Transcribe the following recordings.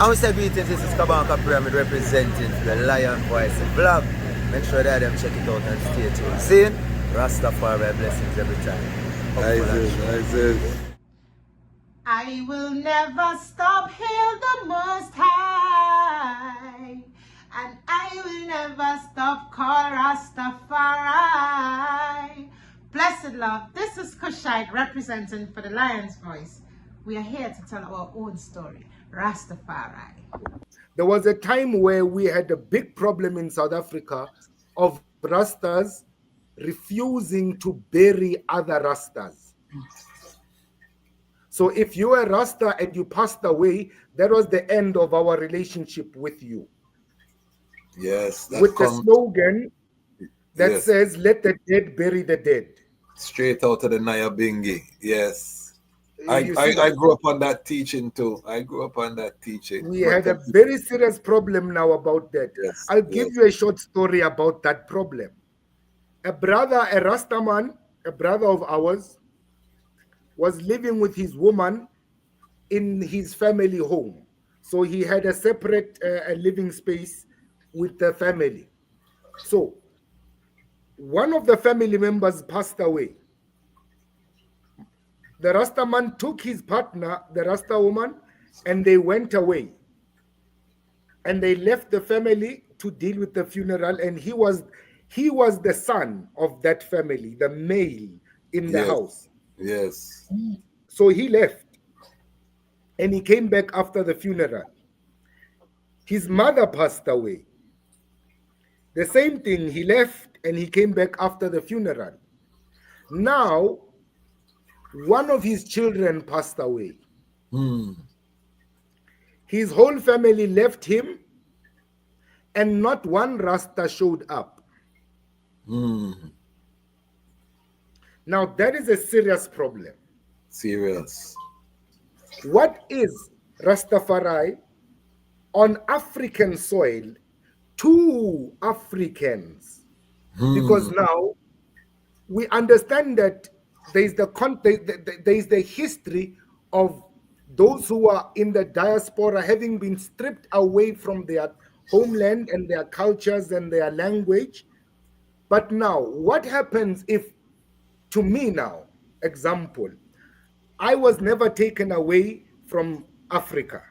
And we say greetings, this is Kabanka Pyramid representing the Lion Voice vlog. Make sure that them check it out and stay tuned. Seeing Rastafari blessings every time. I will never stop, hail the Most High, and I will never stop, call Rastafari. Blessed love, this is Kushite representing for the Lion's Voice. We are here to tell our own story, Rastafari. There was a time where we had a big problem in South Africa of Rastas refusing to bury other Rastas. So if you were Rasta and you passed away, that was the end of our relationship with you. Yes. With the slogan that says, let the dead bury the dead. Straight out of the Naya Bingi. Yes. I grew up on that teaching too. We had a very serious problem now about that. Yes, I'll give you a short story about that problem. A Rastaman, a brother of ours, was living with his woman in his family home. So he had a separate living space with the family. So one of the family members passed away. The Rastaman took his partner, the Rasta woman, and they went away. And they left the family to deal with the funeral. And he was the son of that family, the male in the house. Yes. So he left. And he came back after the funeral. His mother passed away. The same thing, he left and he came back after the funeral. Now, one of his children passed away. His whole family left him and not one Rasta showed up. Now, that is a serious problem. Serious. What is Rastafari on African soil to Africans? Because now we understand that there is the history of those who are in the diaspora having been stripped away from their homeland and their cultures and their language. But now, what happens if, to me now, example, I was never taken away from Africa.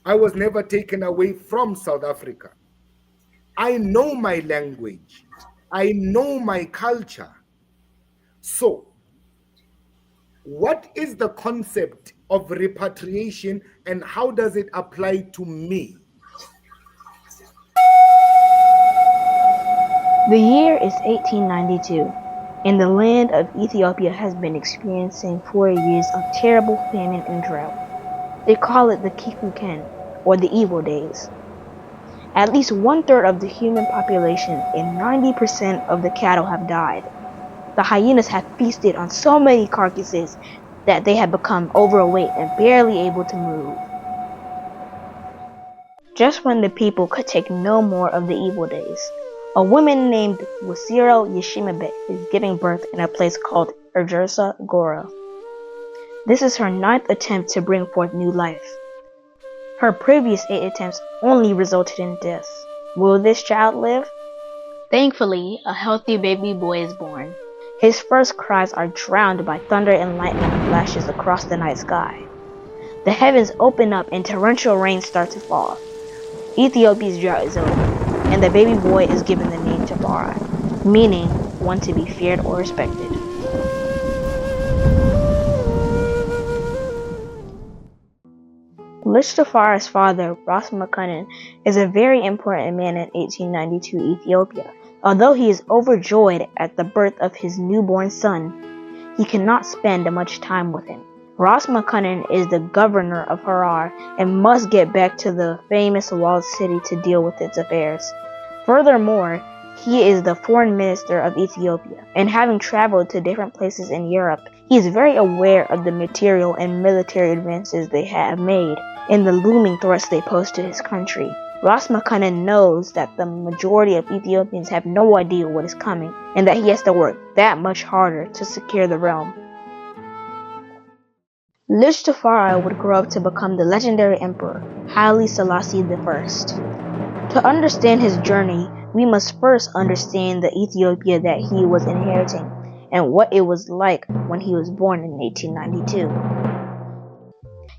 I was never taken away from South Africa. I know my language. I know my culture. So, what is the concept of repatriation and how does it apply to me? The year is 1892, and the land of Ethiopia has been experiencing 4 years of terrible famine and drought. They call it the Kikuken, or the evil days. At least 1/3 of the human population and 90% of the cattle have died. The hyenas have feasted on so many carcasses that they have become overweight and barely able to move. Just when the people could take no more of the evil days, a woman named Wasiro Yeshimabe is giving birth in a place called Erjersa Gora. This is her 9th attempt to bring forth new life. Her previous 8 attempts only resulted in death. Will this child live? Thankfully, a healthy baby boy is born. His first cries are drowned by thunder and lightning flashes across the night sky. The heavens open up and torrential rain starts to fall. Ethiopia's drought is over, and the baby boy is given the name Tabara, meaning one to be feared or respected. Rastafari's father, Ras Tafari, is a very important man in 1892 Ethiopia. Although he is overjoyed at the birth of his newborn son, he cannot spend much time with him. Ras Tafari is the governor of Harar and must get back to the famous walled city to deal with its affairs. Furthermore, he is the foreign minister of Ethiopia, and having traveled to different places in Europe, he is very aware of the material and military advances they have made and the looming threats they pose to his country. Ras Tafari knows that the majority of Ethiopians have no idea what is coming, and that he has to work that much harder to secure the realm. Ras Tafari would grow up to become the legendary emperor Haile Selassie I. To understand his journey, we must first understand the Ethiopia that he was inheriting and what it was like when he was born in 1892.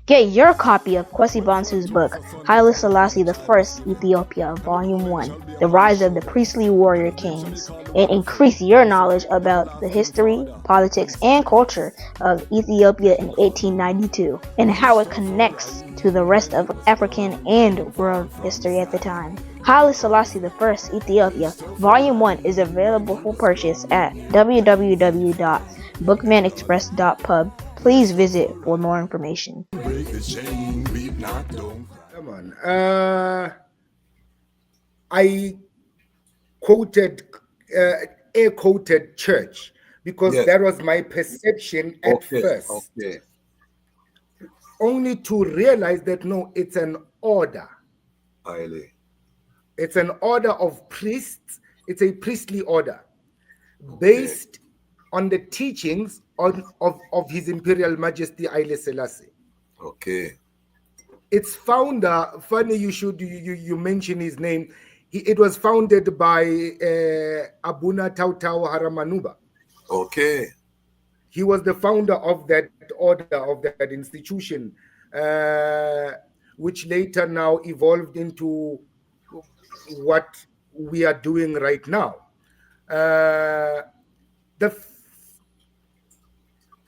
Get your copy of Kwesi Bansu's book, Haile Selassie I Ethiopia, Volume 1, The Rise of the Priestly Warrior Kings, and increase your knowledge about the history, politics, and culture of Ethiopia in 1892, and how it connects to the rest of African and world history at the time. Haile Selassie I Ethiopia, Volume 1 is available for purchase at www.bookmanexpress.pub. Please visit for more information. Come on. I quoted, air quoted church because that was my perception at first. Okay. Only to realize that no, it's an order. Highly. It's an order of priests. It's a priestly order based on the teachings of His Imperial Majesty Haile Selassie. Okay. Its founder, funny you mention his name. It was founded by Abuna Tautau Haramanuba. Okay. He was the founder of that order, of that institution, which later now evolved into what we are doing right now.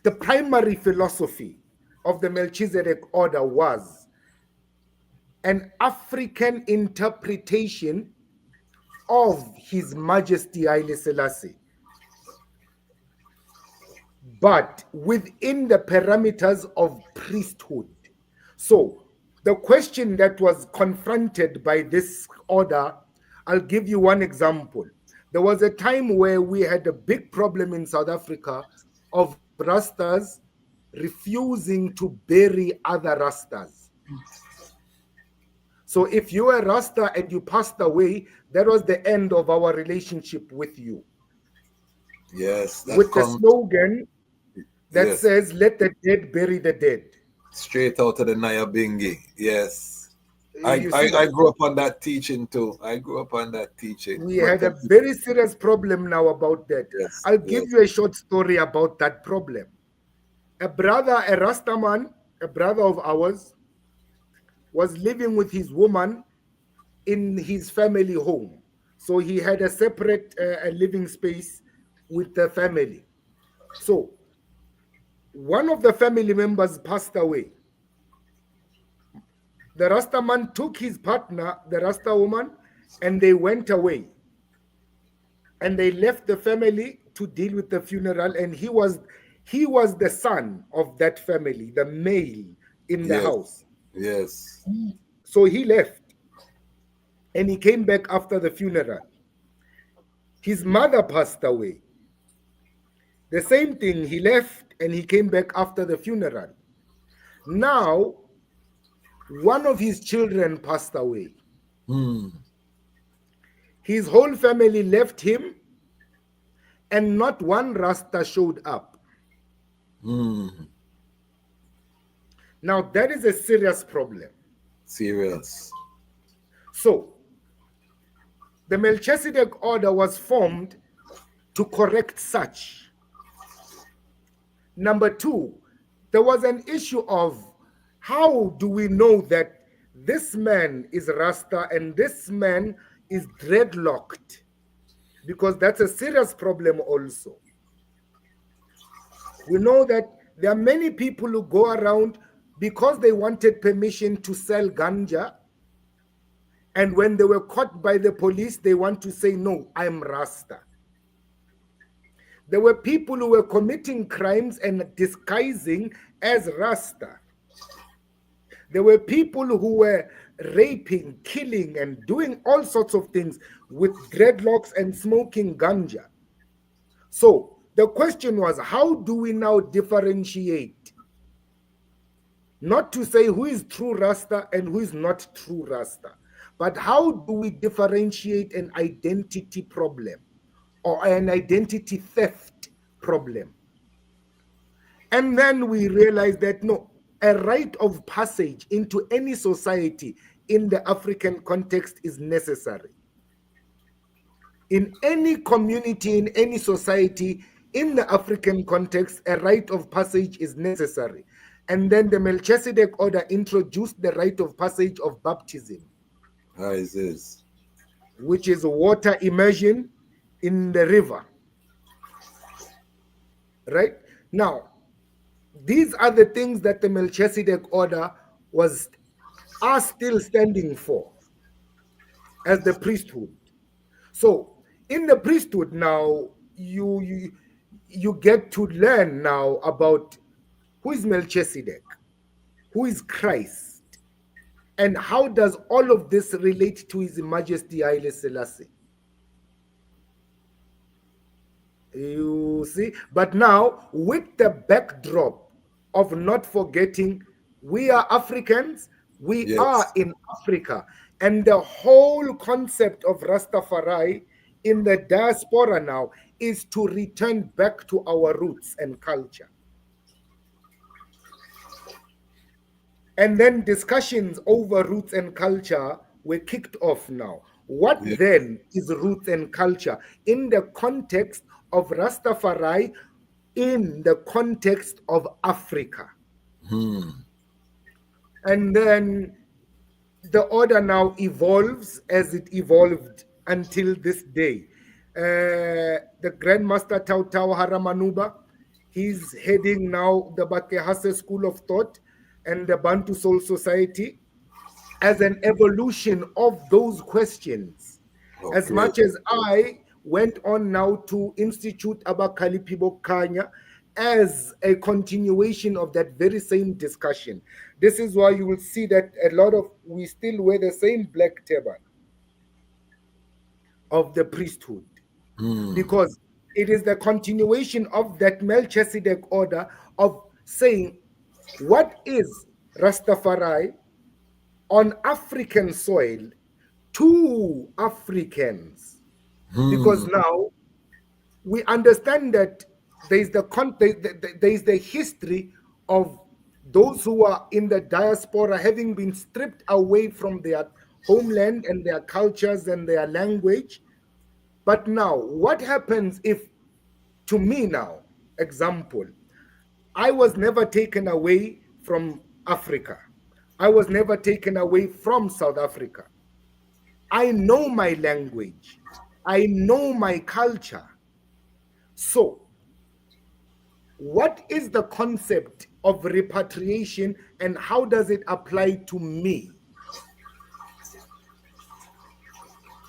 The primary philosophy of the Melchizedek order was an African interpretation of His Majesty Haile Selassie, but within the parameters of priesthood. So the question that was confronted by this order, I'll give you one example. There was a time where we had a big problem in South Africa of Rastas refusing to bury other Rastas. So if you were a Rasta and you passed away, that was the end of our relationship with you. Yes. With the slogan that says, let the dead bury the dead. Straight out of the Nyabingi. Yes. I grew up on that teaching too. We had a very serious problem now about that. Yes, I'll give you a short story about that problem. A Rastaman, a brother of ours, was living with his woman in his family home. So he had a separate living space with the family. So one of the family members passed away. The Rastaman took his partner, the Rasta woman, and they went away. And they left the family to deal with the funeral. And he was the son of that family, the male in the house. Yes. So he left. And he came back after the funeral. His mother passed away. The same thing, he left and he came back after the funeral. Now, one of his children passed away. His whole family left him and not one Rasta showed up. Now, that is a serious problem. Serious. So, the Melchizedek order was formed to correct such. Number two, there was an issue of how do we know that this man is Rasta and this man is dreadlocked? Because that's a serious problem also. We know that there are many people who go around because they wanted permission to sell ganja. And when they were caught by the police, they want to say, no, I'm Rasta. There were people who were committing crimes and disguising as Rasta. There were people who were raping, killing, and doing all sorts of things with dreadlocks and smoking ganja. So the question was, how do we now differentiate? Not to say who is true Rasta and who is not true Rasta, but how do we differentiate an identity problem or an identity theft problem? And then we realized that no, a rite of passage into any society in the African context is necessary. In any community, in any society, in the African context, a rite of passage is necessary. And then the Melchizedek order introduced the rite of passage of baptism. How is this? Which is water immersion in the river. Right? Now, these are the things that the Melchizedek order are still standing for as the priesthood. So, in the priesthood now, you get to learn now about who is Melchizedek, who is Christ, and how does all of this relate to His Majesty Haile Selassie. You see? But now, with the backdrop of not forgetting we are Africans, we are in Africa, and the whole concept of Rastafari in the diaspora now is to return back to our roots and culture. And then discussions over roots and culture were kicked off now. What then is roots and culture in the context of Rastafari, in the context of Africa? And then the order now evolves as it evolved until this day. The Grandmaster Tautau Haramanuba, he's heading now the Bakehase School of Thought and the Bantu Soul Society as an evolution of those questions. Okay. As much as I went on now to institute Abba Kalipibo Kanya as a continuation of that very same discussion. This is why you will see that we still wear the same black turban of the priesthood, because it is the continuation of that Melchizedek order of saying, what is Rastafari on African soil to Africans? Because now we understand that there is the history of those who are in the diaspora having been stripped away from their homeland and their cultures and their language. But now, what happens if, to me now, example, I was never taken away from Africa. I was never taken away from South Africa. I know my language. I know my culture. So, what is the concept of repatriation and how does it apply to me?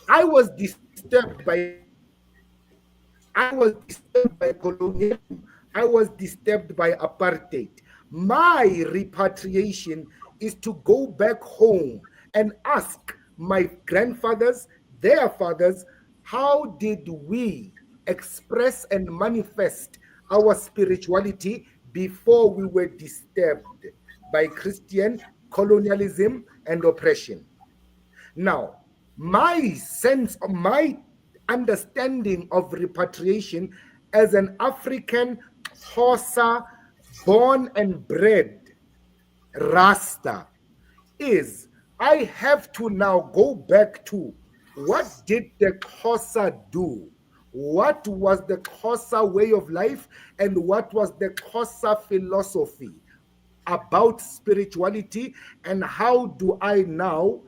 I was disturbed by colonialism. I was disturbed by apartheid. My repatriation is to go back home and ask my grandfathers, their fathers, how did we express and manifest our spirituality before we were disturbed by Christian colonialism and oppression? Now, my sense of my understanding of repatriation as an African Xhosa born and bred Rasta is I have to now go back to what did the Xhosa do? What was the Xhosa way of life and what was the Xhosa philosophy about spirituality, and how do I now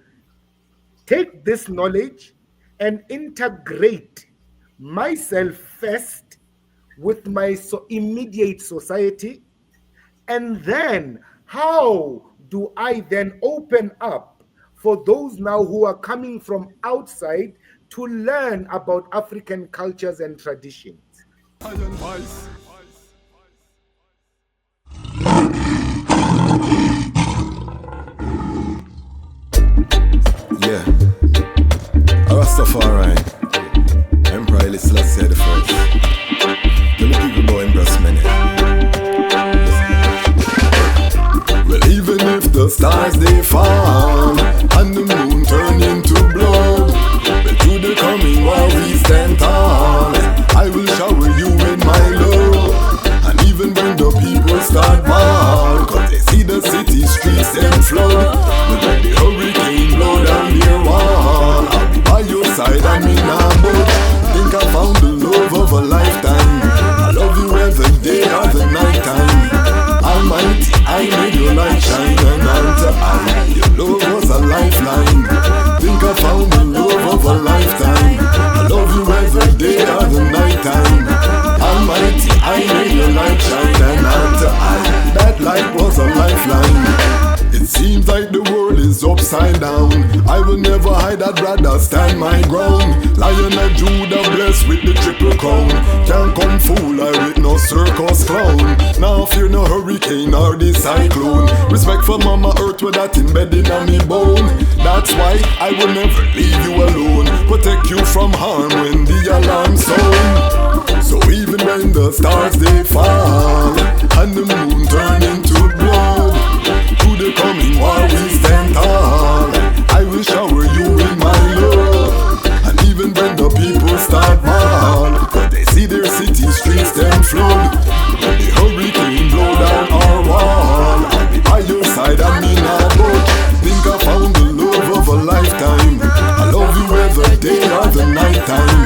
take this knowledge and integrate myself first with my immediate society, and then how do I then open up for those now who are coming from outside to learn about African cultures and traditions? Yeah, Rastafari, Emperor Haile Selassie the first. Tell the people about Empress Mene. Well, even if the stars they fall and the moon turn into blood, but to the coming while we stand tall, I will shower you with my love. And even when the people start ball, cause they see the is upside down. I will never hide, I'd rather stand my ground. Lion of Judah blessed with the triple crown. Can't come fool I with no circus clown. Now fear no hurricane or the cyclone. Respect for Mama Earth with that embedded on me bone. That's why I will never leave you alone. Protect you from harm when the alarm sound. So even when the stars they fall and the moon turn into blood, through the coming war we stand tall. I will shower you with my love. And even when the people start mal, but they see their city streets them flood, when the hurricane blow down our wall, I'll be by your side and me not budge. Think I found the love of a lifetime. I love you every day or the night time.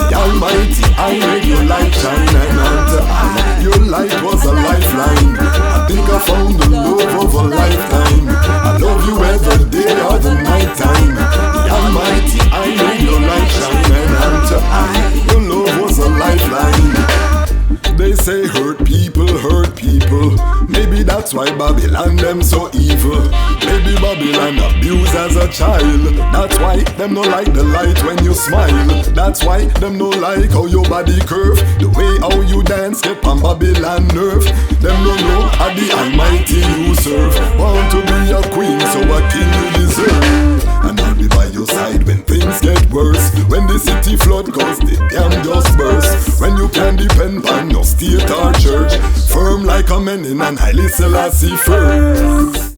The Almighty, I made your light shine, and unto I, your light was a lifeline. I think I found the love of a lifetime. I love you every day or the night time. The Almighty, I made your light shine, and unto I, your love was a lifeline. They say hurt people, maybe that's why Babylon them so evil. Maybe Babylon abused as a child. That's why them no like the light when you smile. That's why them no like how your body curve. The way how you dance get on Babylon nerve. Them no know how the Almighty you serve. Want to be a queen, so a king you deserve. And I'll be by your side when things get worse. When the city flood cause the dam just burst. When you can depend on no state or church. Firm like a man in an highly Selassie first.